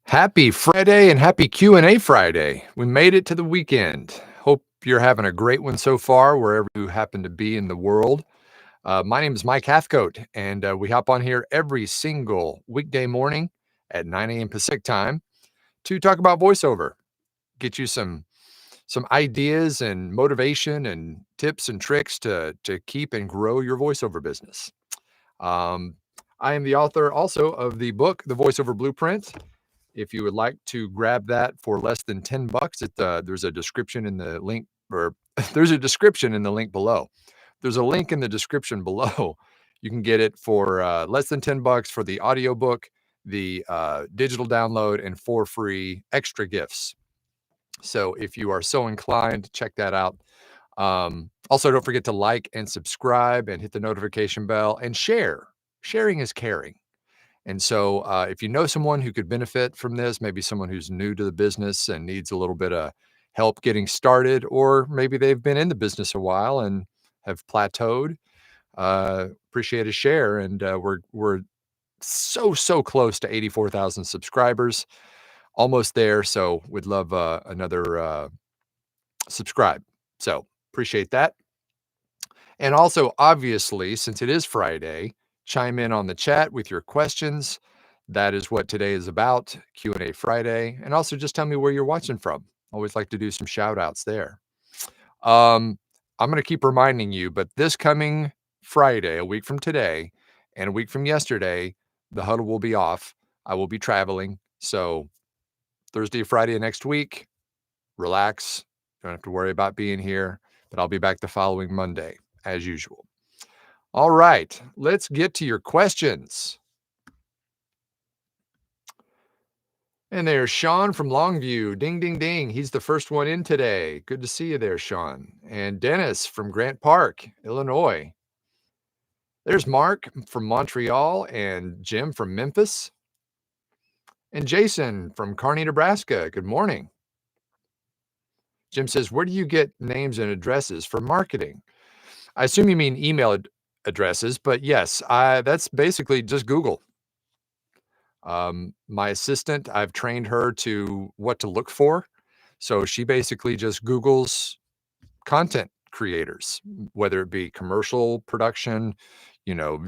Happy Friday and happy Q&A Friday. We made it to the weekend. Hope you're having a great one so far, wherever you happen to be in the world. My name is Mike Hathcote, and we hop on here every single weekday morning at 9 a.m. Pacific time to talk about voiceover, get you some ideas and motivation and tips and tricks to keep and grow your voiceover business. Um, I am the author also of the book, The Voiceover Blueprint. If you would like to grab that for less than $10, there's a description in the link, or there's a description in the link below. There's a link in the description below. You can get it for less than $10 for the audiobook, the digital download, and 4 free extra gifts. So if you are so inclined, check that out. Also, don't forget to like and subscribe and hit the notification bell and share. Sharing is caring. And so if you know someone who could benefit from this, maybe someone who's new to the business and needs a little bit of help getting started, or maybe they've been in the business a while and have plateaued, appreciate a share. And we're so close to 84,000 subscribers, almost there. So we'd love another subscribe. So appreciate that. And also, obviously, since it is Friday, chime in on the chat with your questions. That is what today is about, Q&A Friday. And also just tell me where you're watching from. Always like to do some shout outs there. I'm going to keep reminding you, but this coming Friday, a week from today, and a week from yesterday, the huddle will be off. I will be traveling. So Thursday, Friday of next week, relax. Don't have to worry about being here, but I'll be back the following Monday, as usual. All right, let's get to your questions. And there's Sean from Longview. Ding, ding, ding. He's the first one in today. Good to see you there, Sean. And Dennis from Grant Park, Illinois. There's Mark from Montreal and Jim from Memphis. And Jason from Kearney, Nebraska. Good morning. Jim says, where do you get names and addresses for marketing? I assume you mean email addresses, but yes, that's basically just Google. My assistant, I've trained her to what to look for. So she basically just Googles content creators, whether it be commercial production,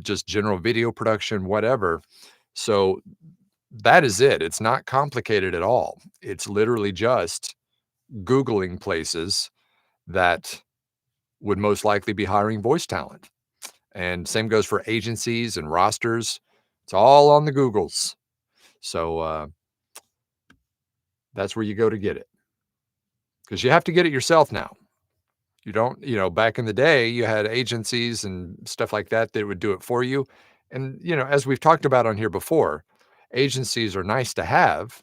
just general video production, whatever. So that is it. It's not complicated at all. It's literally just Googling places that would most likely be hiring voice talent. And same goes for agencies and rosters. It's all on the Googles. So that's where you go to get it, because you have to get it yourself now. You don't, back in the day, you had agencies and stuff like that that would do it for you. And, as we've talked about on here before, agencies are nice to have,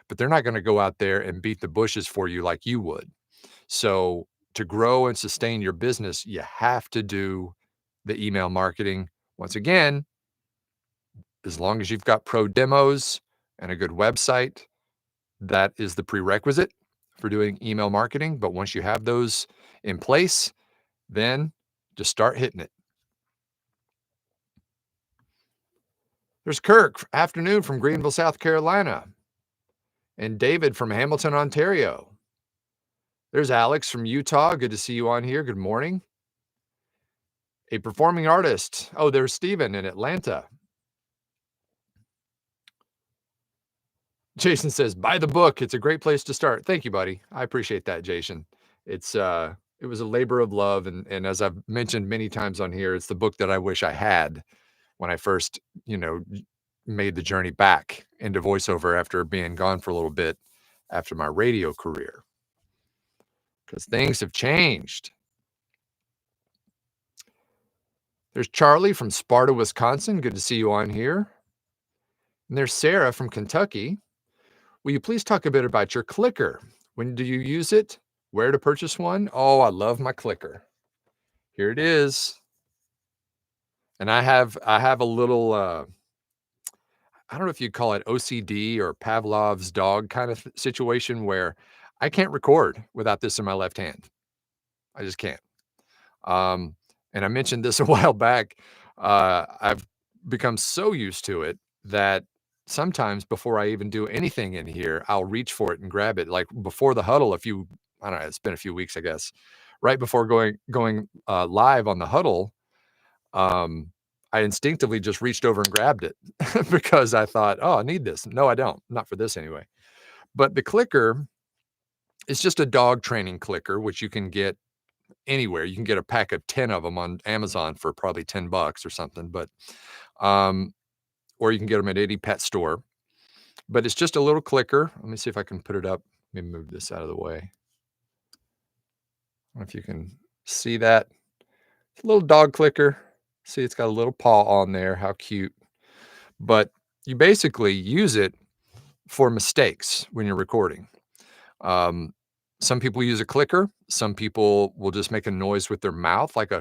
but they're not going to go out there and beat the bushes for you like you would. So to grow and sustain your business, you have to do the email marketing. Once again, as long as you've got pro demos and a good website, that is the prerequisite for doing email marketing. But once you have those in place, then just start hitting it. There's Kirk, afternoon, from Greenville, South Carolina. And David from Hamilton, Ontario. There's Alex from Utah. Good to see you on here. Good morning. A performing artist. Oh, there's Steven in Atlanta. Jason says, buy the book. It's a great place to start. Thank you, buddy. I appreciate that, Jason. It was a labor of love. And as I've mentioned many times on here, it's the book that I wish I had when I first, made the journey back into voiceover after being gone for a little bit after my radio career, because things have changed. There's Charlie from Sparta, Wisconsin. Good to see you on here. And there's Sarah from Kentucky. Will you please talk a bit about your clicker? When do you use it? Where to purchase one? Oh, I love my clicker. Here it is. And I have a little, I don't know if you'd call it OCD or Pavlov's dog kind of situation, where I can't record without this in my left hand. I just can't. And I mentioned this a while back. I've become so used to it that sometimes before I even do anything in here, I'll reach for it and grab it. Like before the huddle, I don't know, it's been a few weeks, I guess. Right before going live on the huddle, um, I instinctively just reached over and grabbed it because I thought, "Oh, I need this." No, I don't. Not for this anyway. But the clicker is just a dog training clicker, which you can get anywhere. You can get a pack of 10 of them on Amazon for probably $10 or something, but, um, or you can get them at any pet store. But it's just a little clicker. Let me see if I can put it up. Let me move this out of the way. I don't know if you can see that. It's a little dog clicker. See, it's got a little paw on there. How cute. But you basically use it for mistakes when you're recording. Um, some people use a clicker. Some people will just make a noise with their mouth, like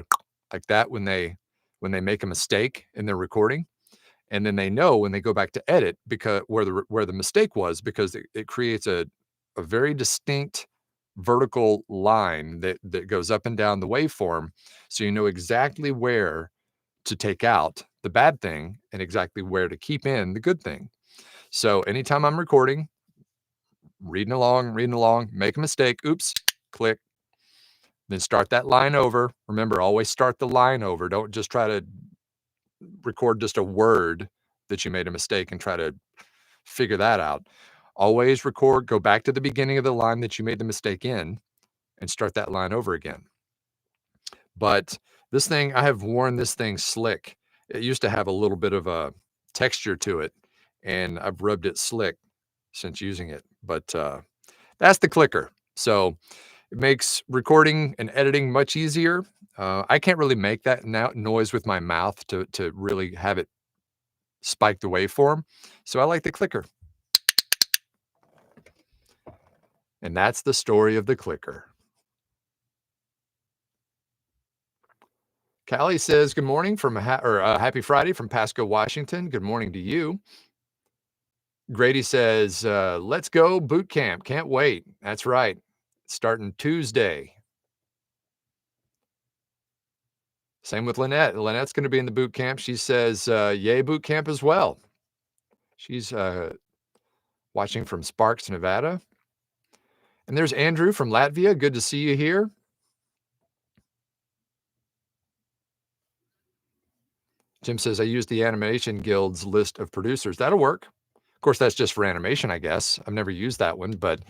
that when they make a mistake in their recording, and then they know when they go back to edit because where the mistake was because it creates a very distinct vertical line that goes up and down the waveform, so you know exactly where to take out the bad thing and exactly where to keep in the good thing. So anytime I'm recording, reading along, make a mistake, oops, click, then start that line over. Remember, always start the line over. Don't just try to record just a word that you made a mistake and try to figure that out. Always record, go back to the beginning of the line that you made the mistake in and start that line over again. But this thing, I have worn this thing slick. It used to have a little bit of a texture to it, and I've rubbed it slick since using it. But that's the clicker. So it makes recording and editing much easier. I can't really make that noise with my mouth to really have it spike the waveform. So I like the clicker. And that's the story of the clicker. Callie says, good morning from happy Friday from Pasco, Washington. Good morning to you. Grady says, let's go boot camp. Can't wait. That's right. Starting Tuesday. Same with Lynette. Lynette's going to be in the boot camp. She says, yay, boot camp as well. She's watching from Sparks, Nevada. And there's Andrew from Latvia. Good to see you here. Jim says, I use the Animation Guild's list of producers. That'll work. Of course, that's just for animation, I guess. I've never used that one, but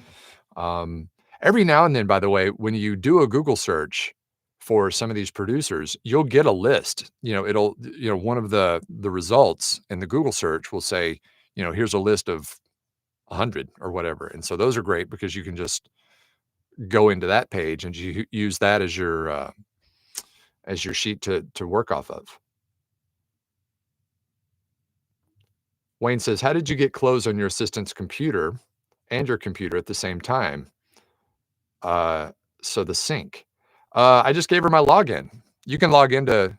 every now and then, by the way, when you do a Google search for some of these producers, you'll get a list. One of the results in the Google search will say, here's a list of 100 or whatever. And so those are great because you can just go into that page and you use that as your sheet to work off of. Wayne says, how did you get closed on your assistant's computer and your computer at the same time? So the sync. I just gave her my login. You can log into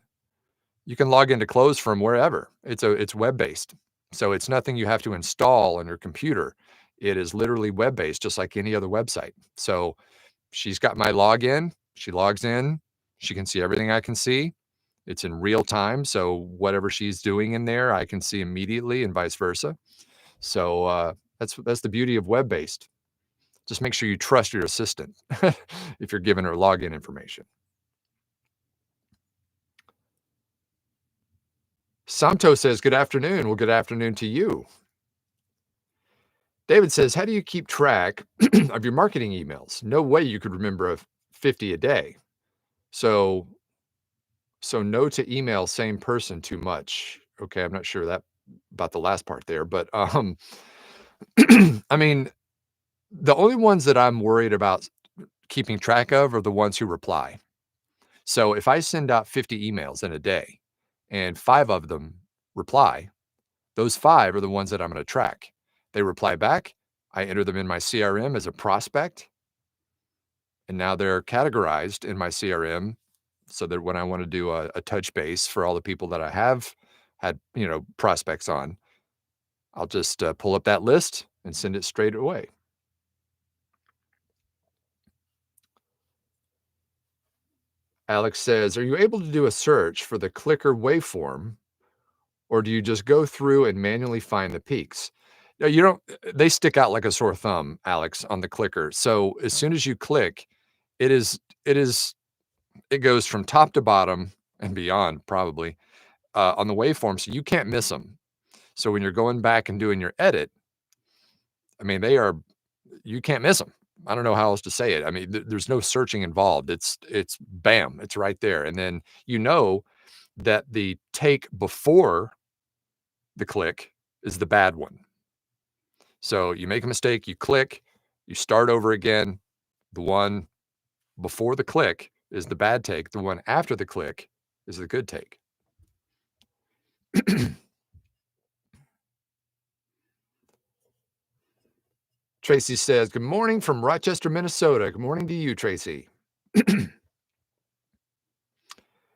Close from wherever. It's web-based. So it's nothing you have to install on your computer. It is literally web-based, just like any other website. So she's got my login. She logs in. She can see everything I can see. It's in real time. So whatever she's doing in there, I can see immediately and vice versa. So that's the beauty of web-based. Just make sure you trust your assistant if you're giving her login information. Santo says, good afternoon. Well, good afternoon to you. David says, how do you keep track of your marketing emails? No way you could remember 50 a day. So no to email same person too much. Okay, I'm not sure about the last part there, but I mean, the only ones that I'm worried about keeping track of are the ones who reply. So if I send out 50 emails in a day and 5 of them reply, those 5 are the ones that I'm going to track. They reply back. I enter them in my CRM as a prospect. And now they're categorized in my CRM so that when I want to do a touch base for all the people that I have had, prospects on, I'll just pull up that list and send it straight away. Alex says, are you able to do a search for the clicker waveform, or do you just go through and manually find the peaks? No, you don't. They stick out like a sore thumb, Alex, on the clicker. So as soon as you click, it is it is it goes from top to bottom and beyond probably on the waveform, so you can't miss them. So when you're going back and doing your edit, I mean, you can't miss them. I don't know how else to say it. I mean, there's no searching involved. It's bam, it's right there. And then you know that the take before the click is the bad one. So you make a mistake, you click, you start over again. The one before the click is the bad take. The one after the click is the good take. Tracy says, good morning from Rochester, Minnesota. Good morning to you, Tracy.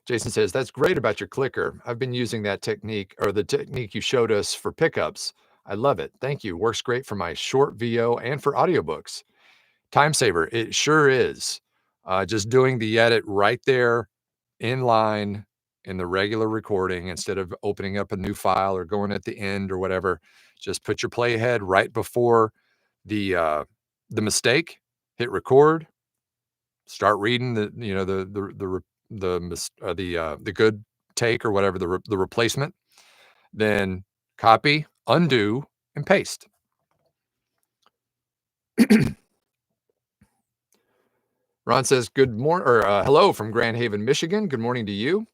Jason says, that's great about your clicker. I've been using that technique, or the technique you showed us for pickups. I love it. Thank you. Works great for my short VO and for audiobooks. Time saver. It sure is. Just doing the edit right there in line in the regular recording instead of opening up a new file or going at the end or whatever. Just put your playhead right before the mistake, hit record, start reading the good take or whatever, the replacement, then copy, undo, and paste. Ron says, good morning, or hello from Grand Haven, Michigan. Good morning to you.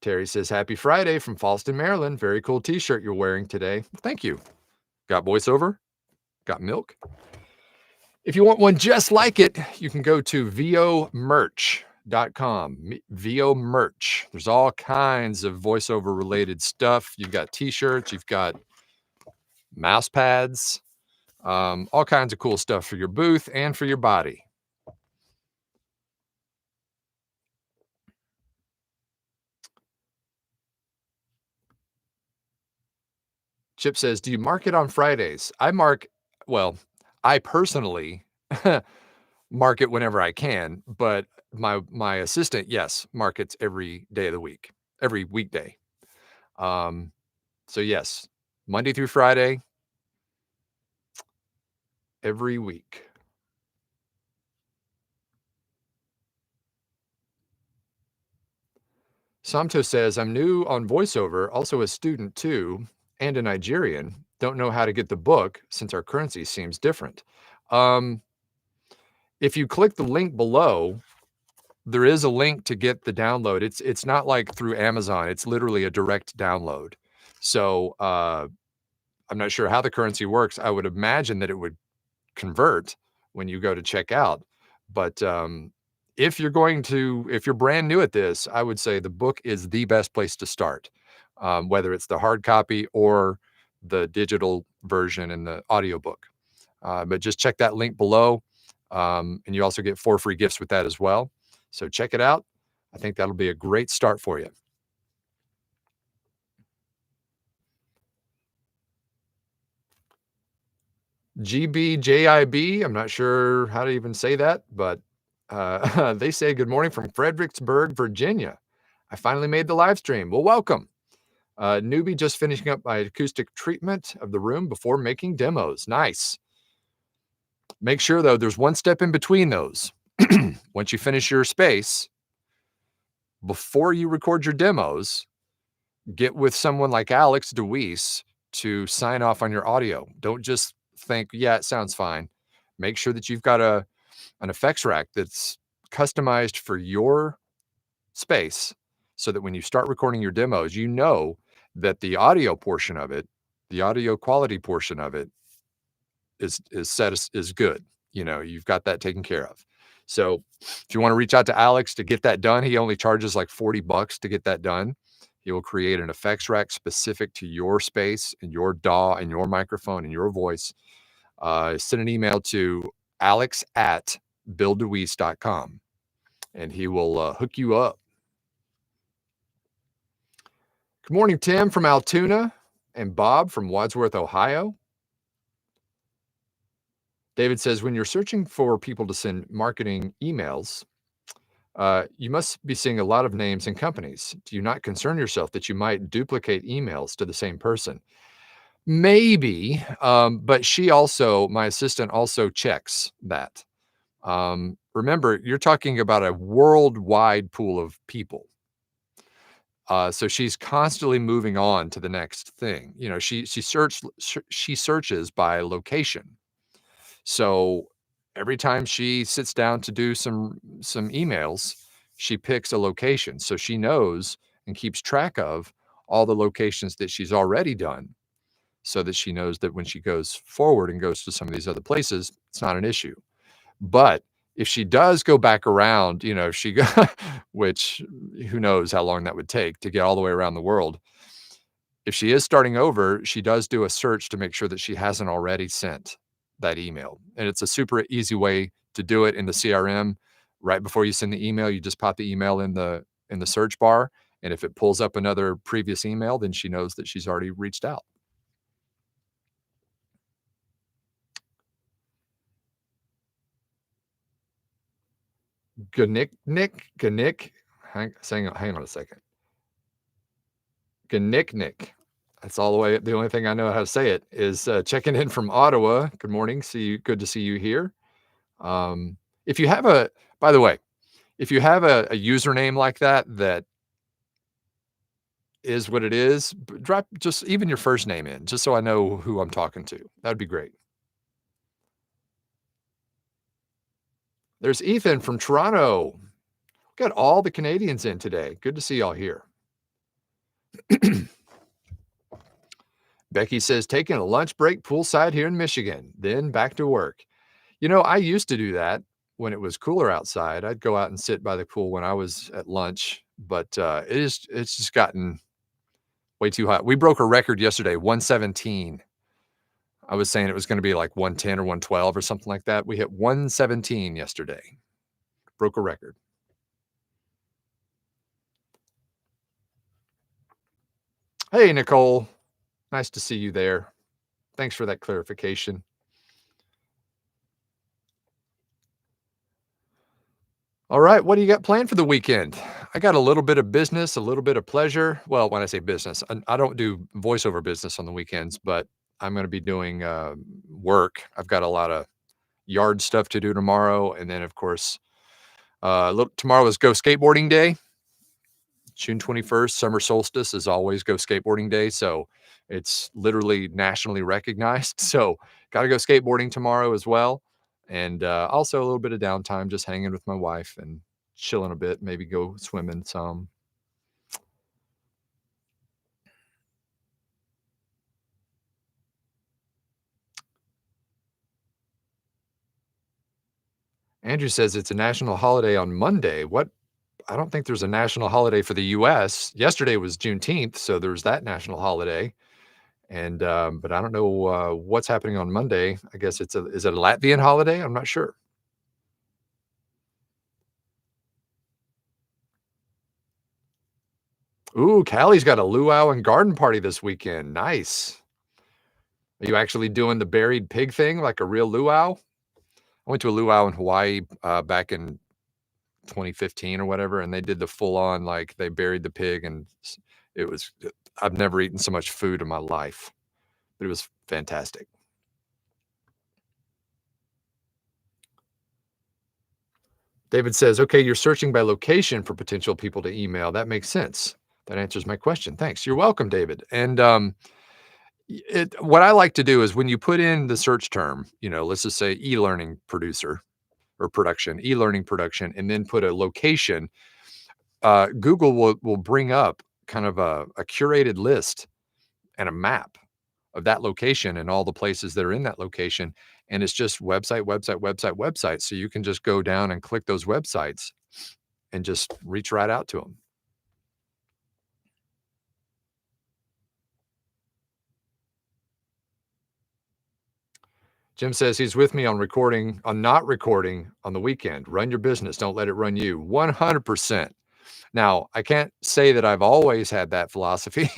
Terry says, happy Friday from Fallston, Maryland. Very cool t-shirt you're wearing today. Thank you. Got voiceover? Got milk? If you want one just like it, you can go to VOmerch.com. VO merch. There's all kinds of voiceover related stuff. You've got t-shirts, you've got mouse pads, all kinds of cool stuff for your booth and for your body. Chip says, do you market on Fridays? I personally market whenever I can, but my assistant, yes, markets every day of the week, every weekday. So yes, Monday through Friday, every week. Samto says, I'm new on voiceover, also a student too, and a Nigerian. Don't know how to get the book since our currency seems different. If you click the link below, there is a link to get the download. It's not like through Amazon. It's literally a direct download. So I'm not sure how the currency works. I would imagine that it would convert when you go to check out. But if you're brand new at this, I would say the book is the best place to start, whether it's the hard copy or the digital version and the audiobook. But just check that link below. And you also get 4 free gifts with that as well. So check it out. I think that'll be a great start for you. GBJIB, I'm not sure how to even say that, but they say, good morning from Fredericksburg, Virginia. I finally made the live stream. Well, welcome. Newbie just finishing up my acoustic treatment of the room before making demos. Nice. Make sure, though, there's one step in between those. Once you finish your space, before you record your demos, get with someone like Alex DeWeese to sign off on your audio. Don't just think, yeah, it sounds fine. Make sure that you've got an effects rack that's customized for your space so that when you start recording your demos, you know that the audio portion of it, the audio quality portion of it is good. You know, you've got that taken care of. So if you want to reach out to Alex to get that done, he only charges like $40 to get that done. He will create an effects rack specific to your space and your DAW and your microphone and your voice. Send an email to alex@billdeweese.com and he will hook you up. Good morning, Tim from Altoona and Bob from Wadsworth, Ohio. David says, when you're searching for people to send marketing emails, You must be seeing a lot of names and companies. Do you not concern yourself that you might duplicate emails to the same person? Maybe, but my assistant also checks that. Remember, you're talking about a worldwide pool of people. So she's constantly moving on to the next thing. You know, she searches by location. So every time she sits down to do some emails, she picks a location. So she knows and keeps track of all the locations that she's already done so that she knows that when she goes forward and goes to some of these other places, it's not an issue. But if she does go back around, you know, if she go which who knows how long that would take to get all the way around the world. If she is starting over, she does do a search to make sure that she hasn't already sent that email, and it's a super easy way to do it in the CRM. Right before you send the email, you just pop the email in the search bar, and if it pulls up another previous email, then she knows that she's already reached out. Gnick, hang on a second. Gnick. That's all the only thing I know how to say it is, checking in from Ottawa. Good morning. Good to see you here. Um, if you have a by the way, if you have a username like that, that is what it is, drop just even your first name in, just so I know who I'm talking to. That'd be great. There's Ethan from Toronto. Got all the Canadians in today. Good to see y'all here. Becky says, taking a lunch break poolside here in Michigan, then back to work. You know, I used to do that when it was cooler outside. I'd go out and sit by the pool when I was at lunch, but it's just gotten way too hot. We broke a record yesterday, 117. I was saying it was going to be like 110 or 112 or something like that. We hit 117 yesterday. Broke a record. Hey, Nicole. Nice to see you there. Thanks for that clarification. All right, what do you got planned for the weekend? I got a little bit of business, a little bit of pleasure. Well, when I say business, I don't do voiceover business on the weekends, but I'm going to be doing work. I've got a lot of yard stuff to do tomorrow, and then of course, tomorrow is Go Skateboarding Day. June 21st, summer solstice is always Go Skateboarding Day, so it's literally nationally recognized. So, got to go skateboarding tomorrow as well, and also a little bit of downtime, just hanging with my wife and chilling a bit. Maybe go swimming some. Andrew says it's a national holiday on Monday. What? I don't think there's a national holiday for the U.S. Yesterday was Juneteenth, so there's that national holiday. And but I don't know what's happening on Monday. I guess is it a Latvian holiday? I'm not sure. Ooh, Callie's got a luau and garden party this weekend. Nice. Are you actually doing the buried pig thing like a real luau? I went to a luau in Hawaii back in 2015 or whatever, and they did the full on like they buried the pig, and it was I've never eaten so much food in my life, but it was fantastic. David says, okay, you're searching by location for potential people to email. That makes sense. That answers my question. Thanks. You're welcome, David. And what I like to do is when you put in the search term, you know, let's just say e-learning producer or production, e-learning production, and then put a location, Google will bring up kind of a curated list and a map of that location and all the places that are in that location. And it's just website. So you can just go down and click those websites and just reach right out to them. Jim says he's with me on not recording on the weekend. Run your business. Don't let it run you. 100%. Now, I can't say that I've always had that philosophy.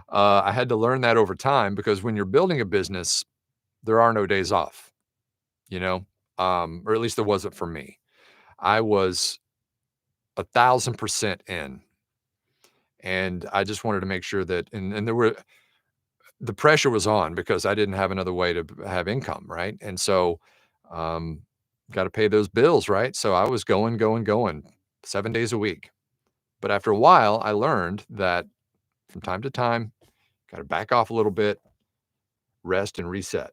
I had to learn that over time because when you're building a business, there are no days off, you know, or at least there wasn't for me. I was 1,000% in. And I just wanted to make sure that, and the pressure was on because I didn't have another way to have income, right? And so, um, got to pay those bills, right? So I was going, going, going 7 days a week. But after a while, I learned that from time to time, got to back off a little bit, rest and reset.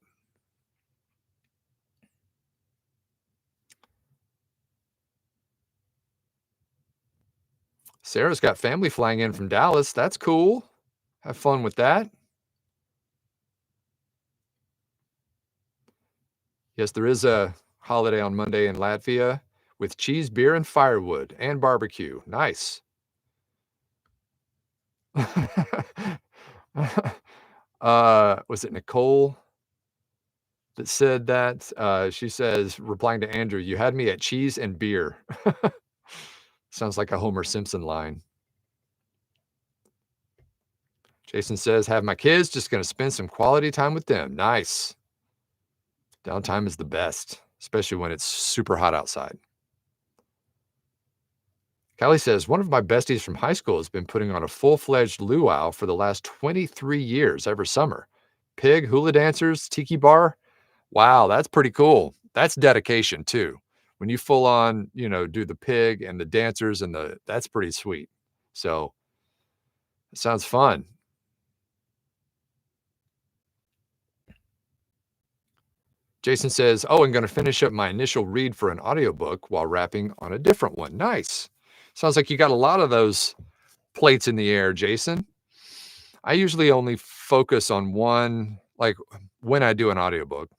Sarah's got family flying in from Dallas. That's cool. Have fun with that. Yes, there is a holiday on Monday in Latvia with cheese, beer, and firewood and barbecue. Nice. Was it Nicole that said that? She says, replying to Andrew, "You had me at cheese and beer." Sounds like a Homer Simpson line. Jason says, "Have my kids, just gonna spend some quality time with them." Nice. Downtime is the best, especially when it's super hot outside. Callie says, "One of my besties from high school has been putting on a full-fledged luau for the last 23 years every summer. Pig, hula dancers, tiki bar. Wow, that's pretty cool. That's dedication too. When you full on, do the pig and the dancers and that's pretty sweet. So it sounds fun." Jason says, "Oh, I'm going to finish up my initial read for an audiobook while wrapping on a different one." Nice. Sounds like you got a lot of those plates in the air, Jason. I usually only focus on one, like when I do an audiobook,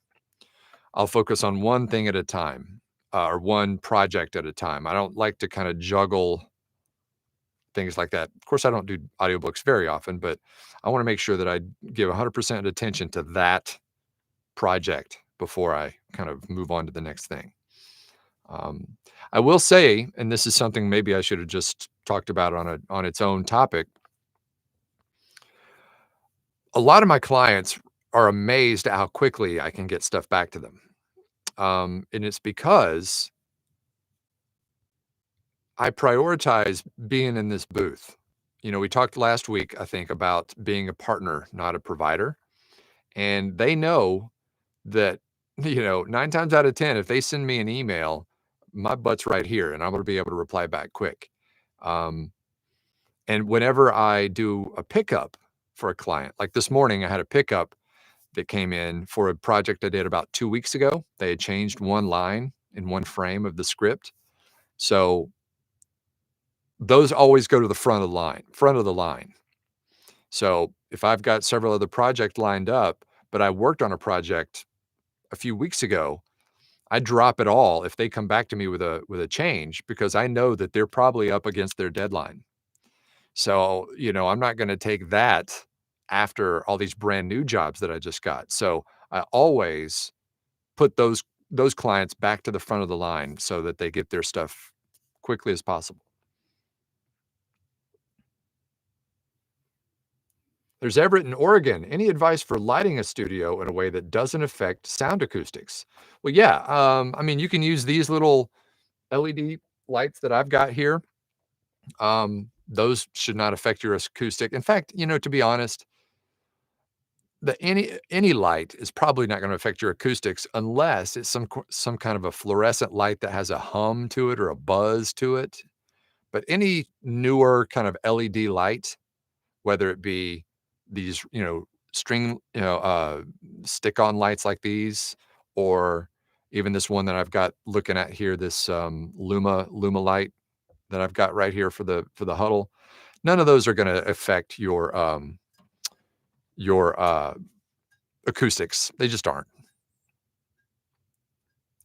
I'll focus on one thing at a time, or one project at a time. I don't like to kind of juggle things like that. Of course, I don't do audiobooks very often, but I want to make sure that I give 100% attention to that project before I kind of move on to the next thing. Um, I will say, and this is something maybe I should have just talked about on its own topic. A lot of my clients are amazed at how quickly I can get stuff back to them. And it's because I prioritize being in this booth. We talked last week, I think, about being a partner, not a provider. And they know that, 9 times out of 10, if they send me an email, my butt's right here and I'm going to be able to reply back quick. Um, and whenever I do a pickup for a client, like this morning, I had a pickup that came in for a project I did about 2 weeks ago. They had changed one line in one frame of the script. So those always go to the front of the line. So if I've got several other projects lined up, but I worked on a project a few weeks ago, I drop it all if they come back to me with a change because I know that they're probably up against their deadline. So, I'm not gonna take that after all these brand new jobs that I just got. So I always put those clients back to the front of the line so that they get their stuff quickly as possible. There's Everett in Oregon. Any advice for lighting a studio in a way that doesn't affect sound acoustics? Well, yeah, I mean, you can use these little LED lights that I've got here. Those should not affect your acoustic. In fact, to be honest, any light is probably not going to affect your acoustics unless it's some kind of a fluorescent light that has a hum to it or a buzz to it. But any newer kind of LED light, whether it be these, string, stick-on lights like these, or even this one that I've got looking at here, this Luma light that I've got right here for the huddle. None of those are going to affect your acoustics. They just aren't.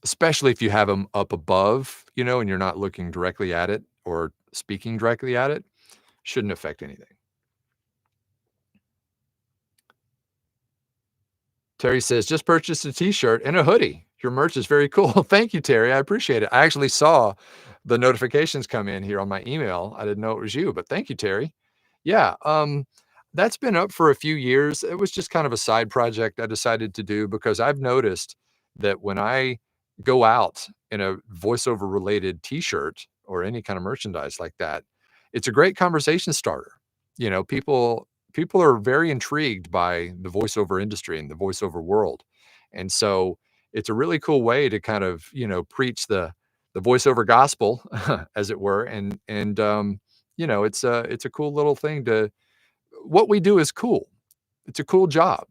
Especially if you have them up above, and you're not looking directly at it or speaking directly at it, shouldn't affect anything. Terry says, "Just purchased a t-shirt and a hoodie. Your merch is very cool." Thank you, Terry. I appreciate it. I actually saw the notifications come in here on my email. I didn't know it was you, but thank you, Terry. Yeah, that's been up for a few years. It was just kind of a side project I decided to do because I've noticed that when I go out in a voiceover related t-shirt, or any kind of merchandise like that, it's a great conversation starter. People are very intrigued by the voiceover industry and the voiceover world. And so it's a really cool way to kind of, preach the voiceover gospel, as it were. And it's a cool little thing to what we do is cool. It's a cool job,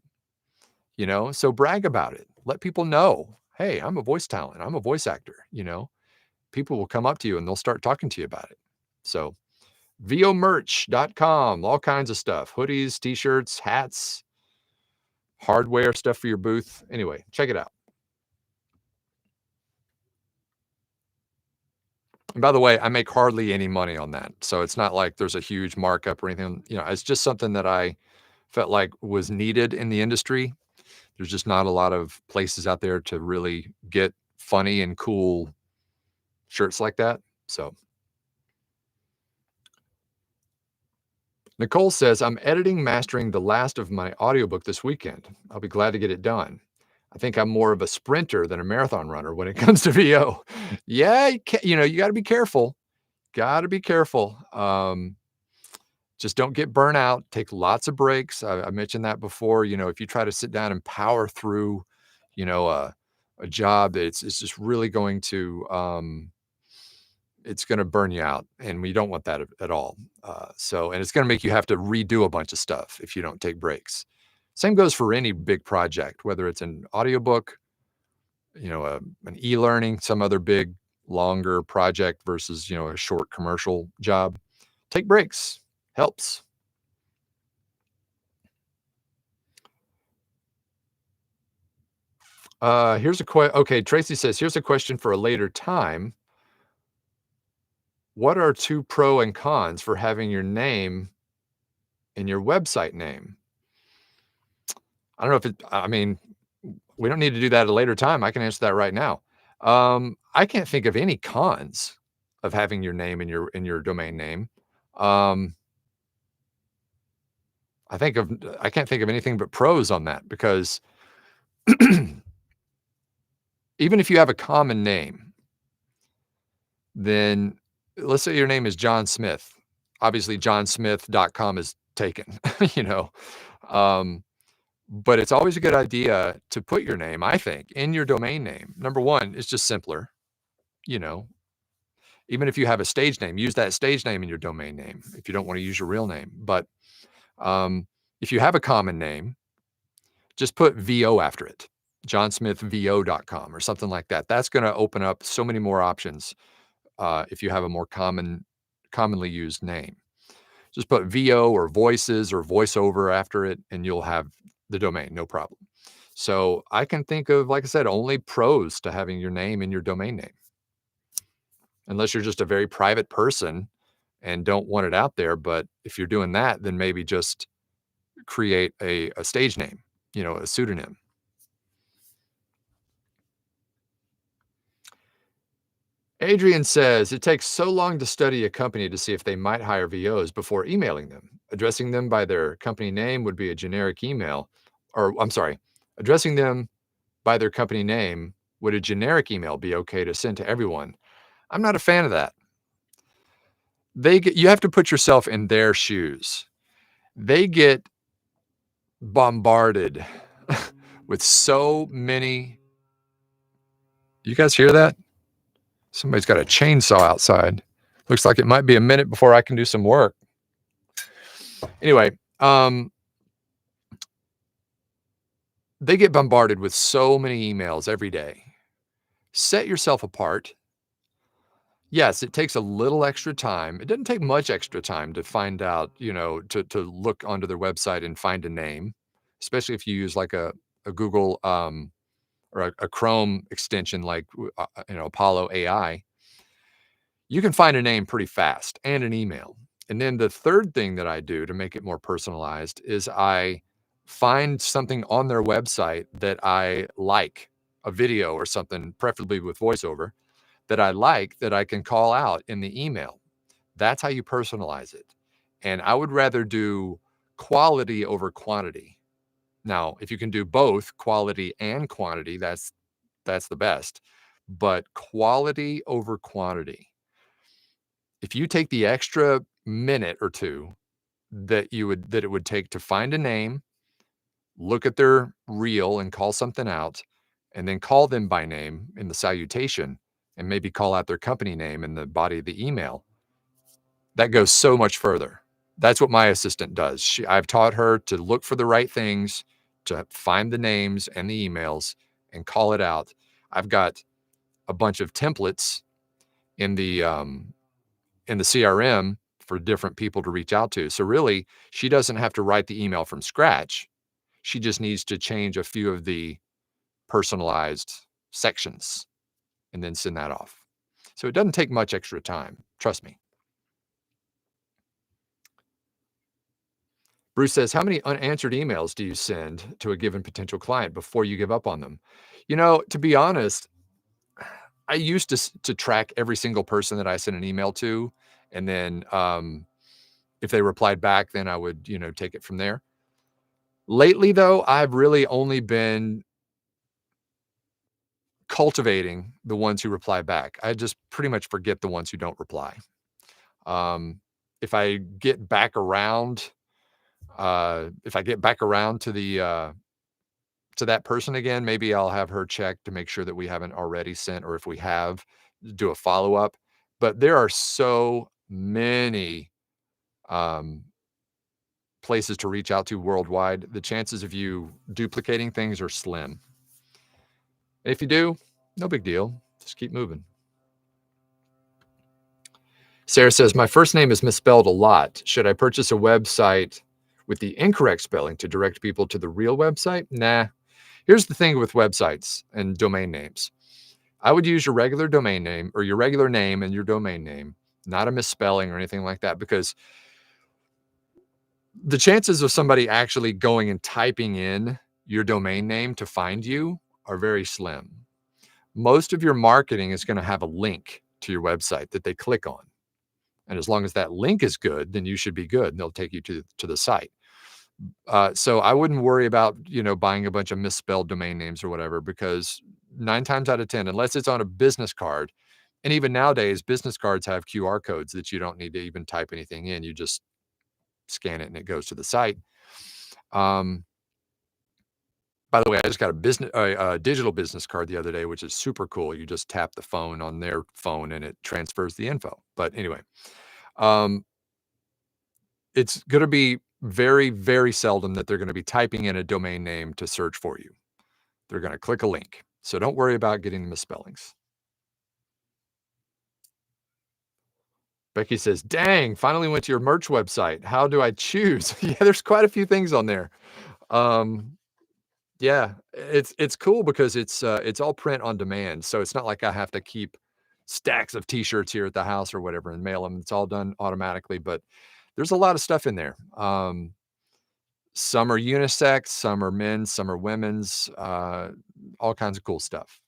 so brag about it. Let people know, hey, I'm a voice talent. I'm a voice actor. People will come up to you and they'll start talking to you about it. So VOmerch.com, all kinds of stuff, hoodies, t-shirts, hats, hardware, stuff for your booth. Anyway, check it out. And by the way, I make hardly any money on that. So it's not like there's a huge markup or anything. It's just something that I felt like was needed in the industry. There's just not a lot of places out there to really get funny and cool shirts like that. So Nicole says, I'm editing, mastering the last of my audiobook this weekend. I'll be glad to get it done. I think I'm more of a sprinter than a marathon runner when it comes to VO. Yeah, you got to be careful. Got to be careful. Just don't get burnt out. Take lots of breaks. I mentioned that before. If you try to sit down and power through, a job, it's just really going to it's going to burn you out, and we don't want that at all. And it's going to make you have to redo a bunch of stuff if you don't take breaks. Same goes for any big project, whether it's an audiobook, an e-learning, some other big, longer project versus, a short commercial job. Take breaks. Helps. Okay, Tracy says, here's a question for a later time. What are two pro and cons for having your name in your website name? I don't know we don't need to do that at a later time. I can answer that right now. I can't think of any cons of having your name in your domain name. I can't think of anything but pros on that, because even if you have a common name, then let's say your name is John Smith. Obviously, johnsmith.com is taken, you know. But it's always a good idea to put your name, I think, in your domain name. Number one, it's just simpler, you know. Even if you have a stage name, use that stage name in your domain name if you don't want to use your real name. But if you have a common name, just put VO after it, johnsmithvo.com or something like that. That's going to open up so many more options if you have a more commonly used name. Just put VO or voices or voiceover after it, and you'll have the domain, no problem. So I can think of, like I said, only pros to having your name in your domain name. Unless you're just a very private person and don't want it out there. But if you're doing that, then maybe just create a stage name, a pseudonym. Adrian says, it takes so long to study a company to see if they might hire VOs before emailing them. Addressing them by their company name would be a generic email. Addressing them by their company name, would a generic email be okay to send to everyone? I'm not a fan of that. You have to put yourself in their shoes. They get bombarded with so many. You guys hear that? Somebody's got a chainsaw outside. Looks like it might be a minute before I can do some work. Anyway, they get bombarded with so many emails every day. Set yourself apart. Yes, it takes a little extra time. It doesn't take much extra time to find out, to look onto their website and find a name, especially if you use like a Google or a Chrome extension like Apollo AI. You can find a name pretty fast, and an email. And then the third thing that I do to make it more personalized is I find something on their website that I like, a video or something, preferably with voiceover, that I like, that I can call out in the email. That's how you personalize it. And I would rather do quality over quantity. Now, if you can do both quality and quantity, that's the best. But quality over quantity. If you take the extra minute or two that it would take to find a name, look at their reel and call something out, and then call them by name in the salutation, and maybe call out their company name in the body of the email, that goes so much further. That's what my assistant does. I've taught her to look for the right things, to find the names and the emails and call it out. I've got a bunch of templates in the CRM for different people to reach out to. So really, she doesn't have to write the email from scratch. She just needs to change a few of the personalized sections and then send that off. So it doesn't take much extra time. Trust me. Bruce says, how many unanswered emails do you send to a given potential client before you give up on them? To be honest, I used to track every single person that I sent an email to. And then if they replied back, then I would, take it from there. Lately, though, I've really only been cultivating the ones who reply back. I just pretty much forget the ones who don't reply. If I get back around, to the to that person again, maybe I'll have her check to make sure that we haven't already sent, or if we have, do a follow-up. But there are so many places to reach out to worldwide. The chances of you duplicating things are slim. If you do, no big deal. Just keep moving. Sarah says, my first name is misspelled a lot. Should I purchase a website with the incorrect spelling to direct people to the real website? Nah. Here's the thing with websites and domain names. I would use your regular domain name, or your regular name and your domain name, not a misspelling or anything like that, because the chances of somebody actually going and typing in your domain name to find you are very slim. Most of your marketing is going to have a link to your website that they click on. And as long as that link is good, then you should be good, and they'll take you to the site. So I wouldn't worry about, buying a bunch of misspelled domain names or whatever, because 9 times out of 10, unless it's on a business card, and even nowadays, business cards have QR codes that you don't need to even type anything in. You just scan it and it goes to the site. By the way, I just got a digital business card the other day, which is super cool. You just tap the phone on their phone and it transfers the info. But anyway, it's going to be very, very seldom that they're going to be typing in a domain name to search for you. They're going to click a link. So don't worry about getting misspellings. Becky says, dang, finally went to your merch website. How do I choose? Yeah, there's quite a few things on there. Yeah, it's cool because it's all print on demand. So it's not like I have to keep stacks of t-shirts here at the house or whatever and mail them. It's all done automatically, but there's a lot of stuff in there. Some are unisex, some are men's, some are women's, all kinds of cool stuff.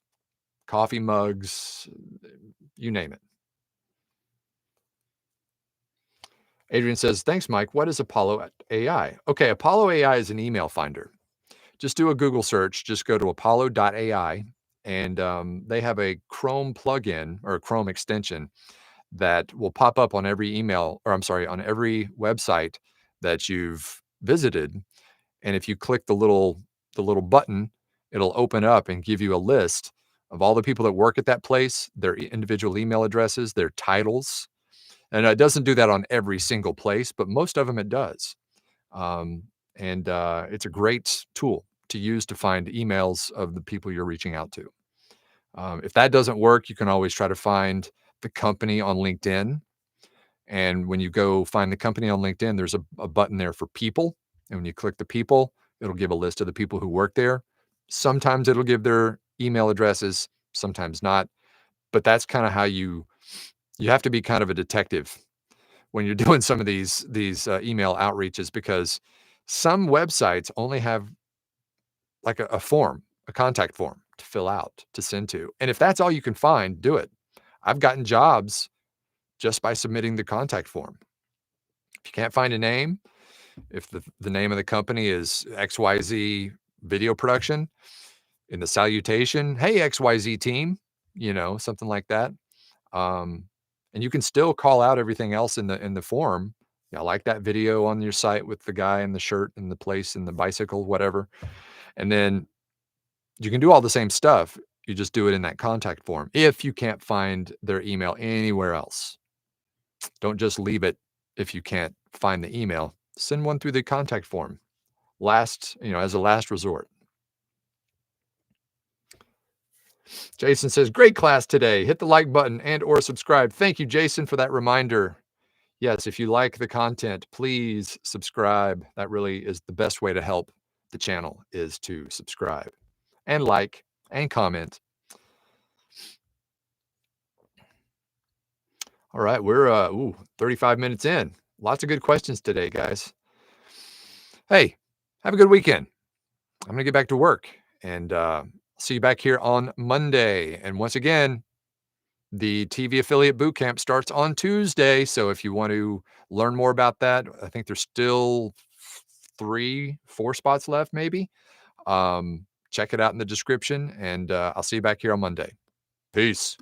Coffee mugs, you name it. Adrian says, thanks, Mike. What is Apollo AI? Okay, Apollo AI is an email finder. Just do a Google search. Just go to apollo.ai, and they have a Chrome plugin or a Chrome extension that will pop up on every on every website that you've visited. And if you click the little button, it'll open up and give you a list of all the people that work at that place, their individual email addresses, their titles. And it doesn't do that on every single place, but most of them it does. And it's a great tool to use to find emails of the people you're reaching out to. If that doesn't work, you can always try to find the company on LinkedIn. And when you go find the company on LinkedIn, there's a button there for people. And when you click the people, it'll give a list of the people who work there. Sometimes it'll give their email addresses, sometimes not. But that's kind of how you have to be kind of a detective when you're doing some of these email outreaches, because some websites only have like a form, a contact form to fill out, to send to. And if that's all you can find, do it. I've gotten jobs just by submitting the contact form. If you can't find a name, if the name of the company is XYZ Video Production, in the salutation, hey, XYZ team, something like that. And you can still call out everything else in the form. Yeah, like that video on your site with the guy in the shirt and the place and the bicycle, whatever. And then you can do all the same stuff. You just do it in that contact form if you can't find their email anywhere else. Don't just leave it if you can't find the email. Send one through the contact form. As a last resort. Jason says, great class today. Hit the like button and or subscribe. Thank you, Jason, for that reminder. Yes, if you like the content, please subscribe. That really is the best way to help the channel, is to subscribe and like and comment. All right, we're 35 minutes in. Lots of good questions today, guys. Hey, have a good weekend. I'm going to get back to work and see you back here on Monday. And once again, the TV Affiliate Bootcamp starts on Tuesday. So if you want to learn more about that, I think there's still 3-4 spots left, maybe. Check it out in the description, and I'll see you back here on Monday. Peace.